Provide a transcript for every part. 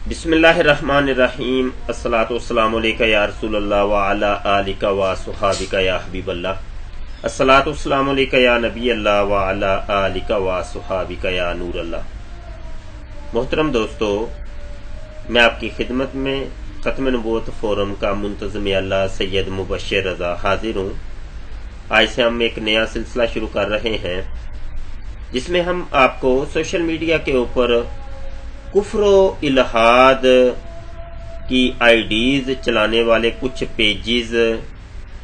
بسم اللہ الرحمن الرحیم الصلاۃ والسلام علیکہ یا رسول اللہ وعلی آلک و صحابک یا حبیب اللہ الصلاۃ والسلام علیکہ یا نبی اللہ وعلی آلک و صحابک یا نور اللہ۔ محترم دوستو، میں آپ کی خدمت میں ختم نبوت فورم کا منتظم اللہ سید مبشر رضا حاضر ہوں۔ آج سے ہم ایک نیا سلسلہ شروع کر رہے ہیں جس میں ہم آپ کو سوشل میڈیا کے اوپر کفر و الحاد کی آئی ڈیز چلانے والے کچھ پیجز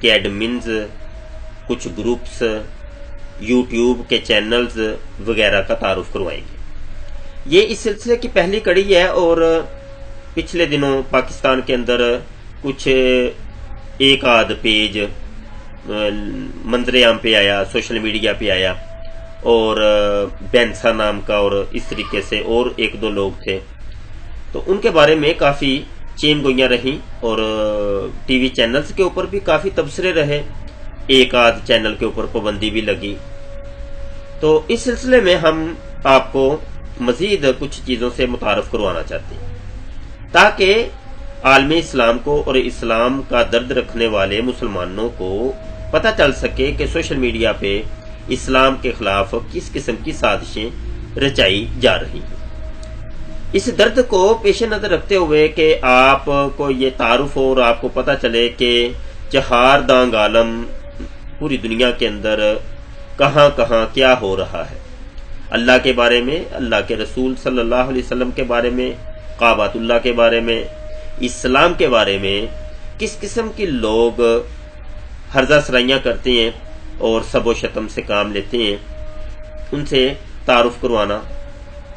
کے ایڈمنز، کچھ گروپس، یوٹیوب کے چینلز وغیرہ کا تعارف کروائیں گے۔ یہ اس سلسلے کی پہلی کڑی ہے اور پچھلے دنوں پاکستان کے اندر کچھ ایک آدھ پیج منظر عام پہ آیا، سوشل میڈیا پہ آیا، اور بینسا نام کا اور اس طریقے سے اور ایک دو لوگ تھے، تو ان کے بارے میں کافی چین گوئیاں رہیں اور ٹی وی چینلز کے اوپر بھی کافی تبصرے رہے، ایک آدھ چینل کے اوپر پابندی بھی لگی۔ تو اس سلسلے میں ہم آپ کو مزید کچھ چیزوں سے متعارف کروانا چاہتے ہیں تاکہ عالم اسلام کو اور اسلام کا درد رکھنے والے مسلمانوں کو پتہ چل سکے کہ سوشل میڈیا پہ اسلام کے خلاف کس قسم کی سازشیں رچائی جا رہی ہیں۔ اس درد کو پیش نظر رکھتے ہوئے کہ آپ کو یہ تعارف ہو اور آپ کو پتہ چلے کہ چہار دانگ عالم پوری دنیا کے اندر کہاں کہاں کیا ہو رہا ہے، اللہ کے بارے میں، اللہ کے رسول صلی اللہ علیہ وسلم کے بارے میں، کعبۃ اللہ کے بارے میں، اسلام کے بارے میں کس قسم کے لوگ ہرزہ سرائیاں کرتے ہیں اور سب و شتم سے کام لیتے ہیں، ان سے تعارف کروانا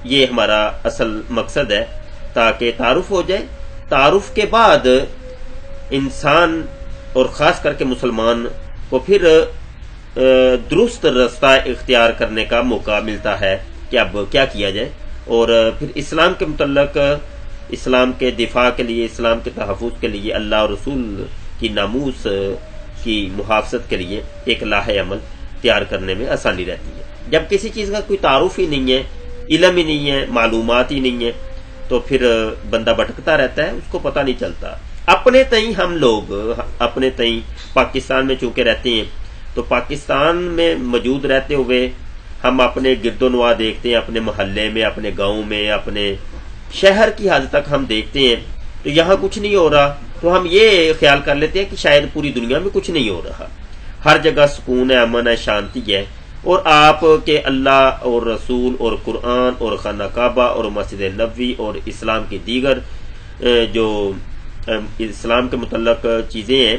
یہ ہمارا اصل مقصد ہے، تاکہ تعارف ہو جائے۔ تعارف کے بعد انسان اور خاص کر کے مسلمان کو پھر درست رستہ اختیار کرنے کا موقع ملتا ہے کہ اب کیا کیا جائے، اور پھر اسلام کے متعلق، اسلام کے دفاع کے لیے، اسلام کے تحفظ کے لیے، اللہ اور رسول کی ناموس کی محافظت کے لیے ایک لاہ عمل تیار کرنے میں آسانی رہتی ہے۔ جب کسی چیز کا کوئی تعارف ہی نہیں ہے، علم ہی نہیں ہے، معلومات ہی نہیں ہے، تو پھر بندہ بھٹکتا رہتا ہے، اس کو پتہ نہیں چلتا۔ اپنے تئیں ہم لوگ اپنے تئیں پاکستان میں چونکہ رہتے ہیں، تو پاکستان میں موجود رہتے ہوئے ہم اپنے گرد و نواح دیکھتے ہیں، اپنے محلے میں، اپنے گاؤں میں، اپنے شہر کی حد تک ہم دیکھتے ہیں، تو یہاں کچھ نہیں ہو رہا تو ہم یہ خیال کر لیتے ہیں کہ شاید پوری دنیا میں کچھ نہیں ہو رہا، ہر جگہ سکون ہے، امن ہے، شانتی ہے، اور آپ کے اللہ اور رسول اور قرآن اور خانہ کعبہ اور مسجد نبوی اور اسلام کی دیگر جو اسلام کے متعلق چیزیں ہیں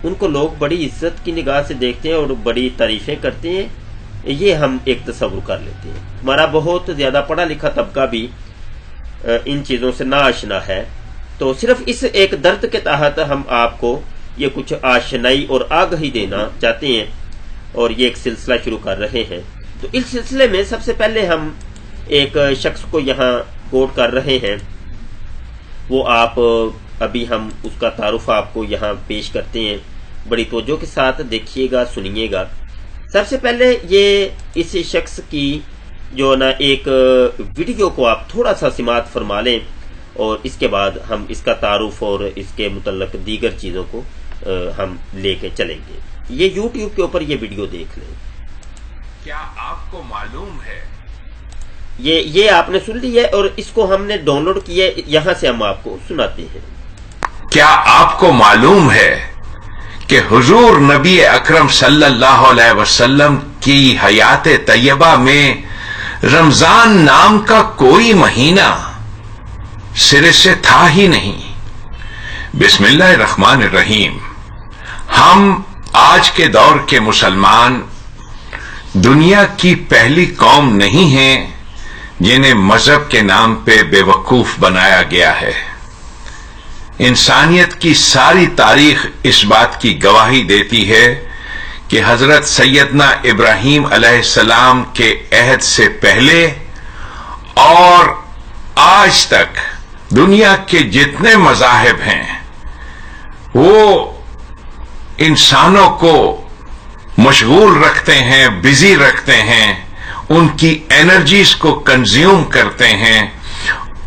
ان کو لوگ بڑی عزت کی نگاہ سے دیکھتے ہیں اور بڑی تعریفیں کرتے ہیں، یہ ہم ایک تصور کر لیتے ہیں۔ ہمارا بہت زیادہ پڑھا لکھا طبقہ بھی ان چیزوں سے ناآشنا ہے، تو صرف اس ایک درد کے تحت ہم آپ کو یہ کچھ آشنائی اور آگہی دینا چاہتے ہیں اور یہ ایک سلسلہ شروع کر رہے ہیں۔ تو اس سلسلے میں سب سے پہلے ہم ایک شخص کو یہاں کوٹ کر رہے ہیں، وہ آپ ابھی ہم اس کا تعارف آپ کو یہاں پیش کرتے ہیں، بڑی توجہ کے ساتھ دیکھیے گا، سنیے گا۔ سب سے پہلے یہ اس شخص کی جو نا ایک ویڈیو کو آپ تھوڑا سا سماعت فرما لیں، اور اس کے بعد ہم اس کا تعارف اور اس کے متعلق دیگر چیزوں کو ہم لے کے چلیں گے۔ یہ یوٹیوب کے اوپر یہ ویڈیو دیکھ لیں۔ کیا آپ کو معلوم ہے، یہ آپ نے سن لی ہے اور اس کو ہم نے ڈاؤن لوڈ کیا ہے، یہاں سے ہم آپ کو سناتے ہیں۔ کیا آپ کو معلوم ہے کہ حضور نبی اکرم صلی اللہ علیہ وسلم کی حیات طیبہ میں رمضان نام کا کوئی مہینہ سرے سے تھا ہی نہیں۔ بسم اللہ الرحمن الرحیم۔ ہم آج کے دور کے مسلمان دنیا کی پہلی قوم نہیں ہیں جنہیں مذہب کے نام پہ بے وقوف بنایا گیا ہے۔ انسانیت کی ساری تاریخ اس بات کی گواہی دیتی ہے کہ حضرت سیدنا ابراہیم علیہ السلام کے عہد سے پہلے اور آج تک دنیا کے جتنے مذاہب ہیں وہ انسانوں کو مشغول رکھتے ہیں، بزی رکھتے ہیں، ان کی انرجیز کو کنزیوم کرتے ہیں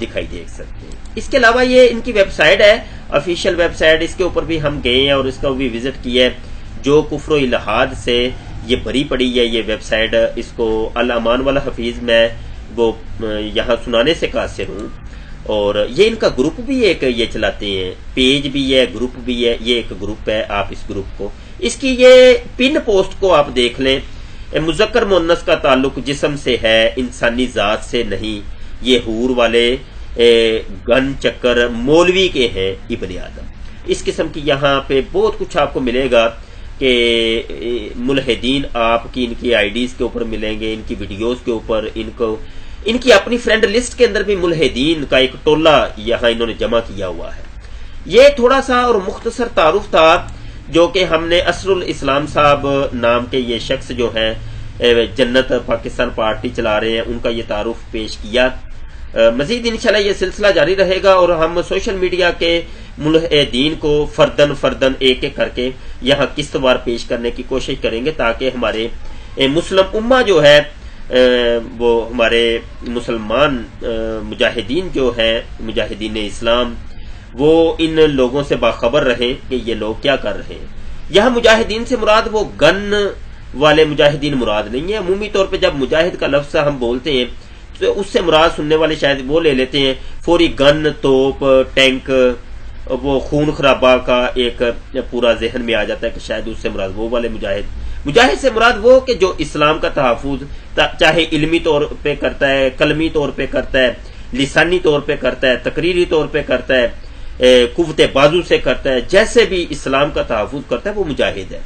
دکھائی دے سکتے ہیں۔ اس کے علاوہ یہ ان کی ویب سائٹ ہے، آفیشیل ویب سائٹ، اس کے اوپر بھی ہم گئے ہیں اور اس کا بھی وزٹ کیا ہے۔ جو کفر و الحاد سے یہ بری پڑی ہے یہ ویب سائٹ، اس کو الامان والا حفیظ میں وہ یہاں سنانے سے قاصر ہوں، اور یہ ان کا گروپ بھی ایک یہ چلاتے ہیں، پیج بھی ہے، گروپ بھی ہے، یہ ایک گروپ ہے۔ آپ اس گروپ کو، اس کی یہ پن پوسٹ کو آپ دیکھ لیں، مذکر مؤنث کا تعلق جسم سے ہے، انسانی ذات سے نہیں، یہ حور والے گن چکر مولوی کے ہیں ابن آدم۔ اس قسم کی یہاں پہ بہت کچھ آپ کو ملے گا کہ ملحدین آپ کی ان کی آئی ڈیز کے اوپر ملیں گے، ان کی ویڈیوز کے اوپر، ان کی اپنی فرینڈ لسٹ کے اندر بھی ملحدین کا ایک ٹولہ یہاں انہوں نے جمع کیا ہوا ہے۔ یہ تھوڑا سا اور مختصر تعارف تھا جو کہ ہم نے اسر الاسلام صاحب نام کے یہ شخص جو ہیں جنت پاکستان پارٹی چلا رہے ہیں، ان کا یہ تعارف پیش کیا۔ مزید انشاءاللہ یہ سلسلہ جاری رہے گا اور ہم سوشل میڈیا کے ملحدین کو فردن ایک ایک کر کے یہاں قسط وار پیش کرنے کی کوشش کریں گے، تاکہ ہمارے مسلم امہ جو ہے وہ ہمارے مسلمان مجاہدین جو ہیں، مجاہدین اسلام، وہ ان لوگوں سے باخبر رہیں کہ یہ لوگ کیا کر رہے ہیں۔ یہاں مجاہدین سے مراد وہ گن والے مجاہدین مراد نہیں ہے۔ عمومی طور پہ جب مجاہد کا لفظ ہم بولتے ہیں تو اس سے مراد سننے والے شاید وہ لے لیتے ہیں فوری گن، توپ، ٹینک، وہ خون خرابہ کا ایک پورا ذہن میں آ جاتا ہے کہ شاید اس سے مراد وہ والے مجاہد سے مراد وہ کہ جو اسلام کا تحفظ چاہے علمی طور پہ کرتا ہے، قلمی طور پہ کرتا ہے، لسانی طور پہ کرتا ہے، تقریری طور پہ کرتا ہے، قوت بازو سے کرتا ہے، جیسے بھی اسلام کا تحفظ کرتا ہے وہ مجاہد ہے۔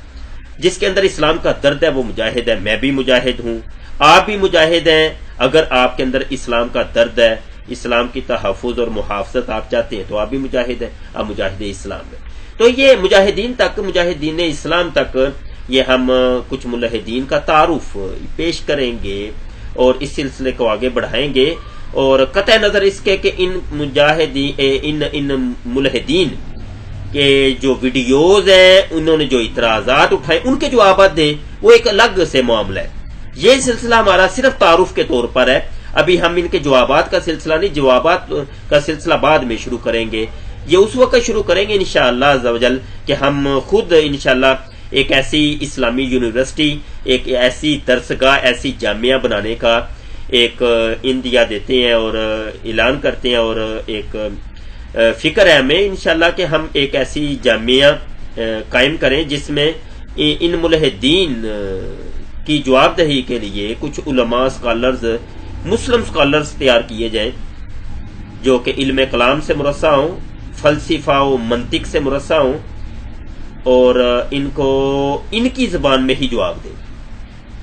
جس کے اندر اسلام کا درد ہے وہ مجاہد ہے۔ میں بھی مجاہد ہوں، آپ بھی مجاہد ہیں۔ اگر آپ کے اندر اسلام کا درد ہے، اسلام کی تحفظ اور محافظت آپ چاہتے ہیں تو آپ بھی مجاہد ہیں، آپ مجاہد اسلام ہیں۔ تو یہ مجاہدین تک، مجاہدین اسلام تک یہ ہم کچھ ملحدین کا تعارف پیش کریں گے اور اس سلسلے کو آگے بڑھائیں گے، اور قطع نظر اس کے کہ ان ملحدین کے جو ویڈیوز ہیں، انہوں نے جو اعتراضات اٹھائے، ان کے جوابات دیں، وہ ایک الگ سے معاملہ ہے۔ یہ سلسلہ ہمارا صرف تعارف کے طور پر ہے، ابھی ہم ان کے جوابات کا سلسلہ نہیں، جوابات کا سلسلہ بعد میں شروع کریں گے۔ یہ اس وقت شروع کریں گے انشاءاللہ عز و جل کہ ہم خود انشاءاللہ ایک ایسی اسلامی یونیورسٹی، ایک ایسی درسگاہ، ایسی جامعہ بنانے کا ایک اندیا دیتے ہیں اور اعلان کرتے ہیں، اور ایک فکر ہے ہمیں انشاءاللہ کہ ہم ایک ایسی جامعہ قائم کریں جس میں ان ملحدین کی جواب دہی کے لیے کچھ علماء، اسکالرز، مسلم اسکالرز تیار کیے جائیں جو کہ علم کلام سے مرصع ہوں، فلسفہ و منطق سے مرصع ہوں، اور ان کو ان کی زبان میں ہی جواب دیں،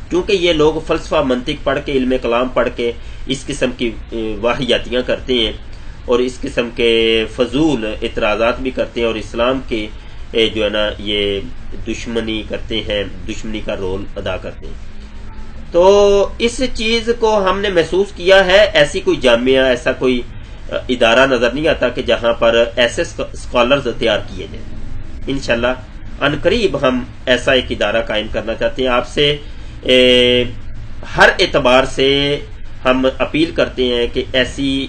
کیونکہ یہ لوگ فلسفہ منطق پڑھ کے، علم کلام پڑھ کے اس قسم کی واہیاتیاں کرتے ہیں اور اس قسم کے فضول اعتراضات بھی کرتے ہیں، اور اسلام کے جو ہے نا یہ دشمنی کرتے ہیں، دشمنی کا رول ادا کرتے ہیں۔ تو اس چیز کو ہم نے محسوس کیا ہے، ایسی کوئی جامعہ، ایسا کوئی ادارہ نظر نہیں آتا کہ جہاں پر ایسے اسکالرز تیار کیے جائیں۔ انشاءاللہ ان قریب ہم ایسا ایک ادارہ قائم کرنا چاہتے ہیں۔ آپ سے ہر اعتبار سے ہم اپیل کرتے ہیں کہ ایسی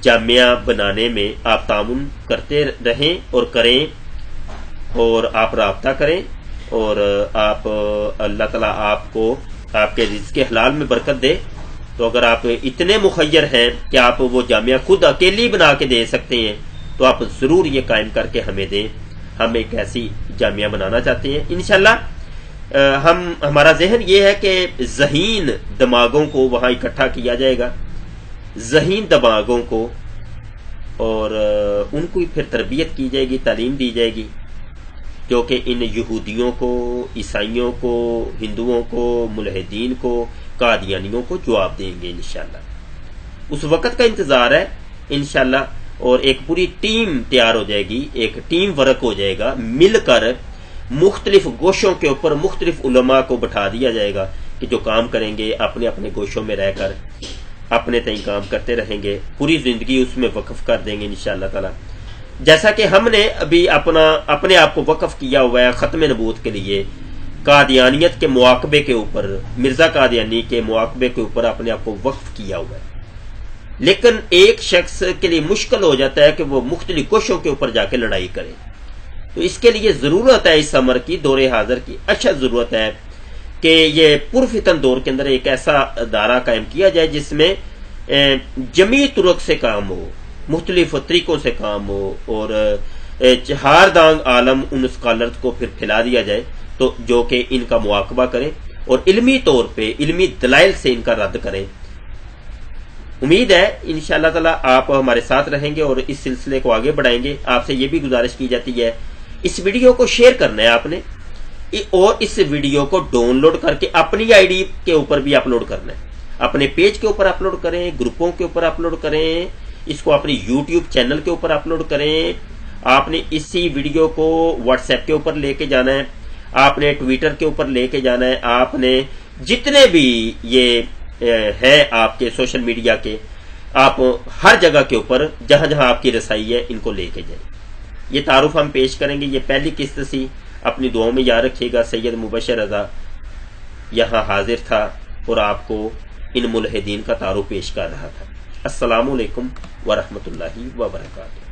جامعہ بنانے میں آپ تعاون کرتے رہیں اور کریں، اور آپ رابطہ کریں، اور آپ اللہ تعالیٰ آپ کو آپ کے رزق حلال میں برکت دے۔ تو اگر آپ اتنے مخیر ہیں کہ آپ وہ جامعہ خود اکیلی بنا کے دے سکتے ہیں تو آپ ضرور یہ قائم کر کے ہمیں دیں۔ ہم ایک ایسی جامعہ بنانا چاہتے ہیں انشاءاللہ۔ ہمارا ذہن یہ ہے کہ ذہین دماغوں کو وہاں اکٹھا کیا جائے گا، ذہین دماغوں کو، اور ان کو پھر تربیت کی جائے گی، تعلیم دی جائے گی، جو کہ ان یہودیوں کو، عیسائیوں کو، ہندوؤں کو، ملحدین کو، قادیانیوں کو جواب دیں گے انشاءاللہ۔ اس وقت کا انتظار ہے انشاءاللہ، اور ایک پوری ٹیم تیار ہو جائے گی، ایک ٹیم ورک ہو جائے گا، مل کر مختلف گوشوں کے اوپر مختلف علماء کو بٹھا دیا جائے گا کہ جو کام کریں گے اپنے اپنے گوشوں میں رہ کر اپنے تئیں کام کرتے رہیں گے، پوری زندگی اس میں وقف کر دیں گے انشاءاللہ تعالی۔ جیسا کہ ہم نے ابھی اپنے آپ کو وقف کیا ہوا ہے ختم نبوت کے لیے، قادیانیت کے مواقبے کے اوپر، مرزا قادیانی کے مواقبے کے اوپر اپنے آپ کو وقف کیا ہوا ہے۔ لیکن ایک شخص کے لیے مشکل ہو جاتا ہے کہ وہ مختلف کوششوں کے اوپر جا کے لڑائی کرے. تو اس کے لیے ضرورت ہے اس امر کی، دور حاضر کی اشد ضرورت ہے کہ یہ پرفتن دور کے اندر ایک ایسا ادارہ قائم کیا جائے جس میں جمیع طرق سے کام ہو، مختلف طریقوں سے کام ہو، اور چہار دانگ عالم ان اسکالرز کو پھر پھیلا دیا جائے تو جو کہ ان کا مواقبہ کریں اور علمی طور پہ علمی دلائل سے ان کا رد کریں. امید ہے انشاءاللہ تعالی آپ ہمارے ساتھ رہیں گے اور اس سلسلے کو آگے بڑھائیں گے. آپ سے یہ بھی گزارش کی جاتی ہے اس ویڈیو کو شیئر کرنا ہے آپ نے، اور اس ویڈیو کو ڈاؤن لوڈ کر کے اپنی آئی ڈی کے اوپر بھی اپلوڈ کرنا ہے، اپنے پیج کے اوپر اپلوڈ کریں، گروپوں کے اوپر اپلوڈ کریں، اس کو اپنی یوٹیوب چینل کے اوپر اپلوڈ کریں. آپ نے اسی ویڈیو کو واٹس ایپ کے اوپر لے کے جانا ہے، آپ نے ٹویٹر کے اوپر لے کے جانا ہے، آپ نے جتنے بھی یہ ہے آپ کے سوشل میڈیا کے، آپ ہر جگہ کے اوپر جہاں جہاں آپ کی رسائی ہے ان کو لے کے جائیں. یہ تعارف ہم پیش کریں گے. یہ پہلی قسط سی، اپنی دعاؤں میں یاد رکھیے گا. سید مبشر رضا یہاں حاضر تھا اور آپ کو ان ملحدین کا تعارف پیش کر رہا تھا. السلام علیکم ورحمۃ اللہ وبرکاتہ.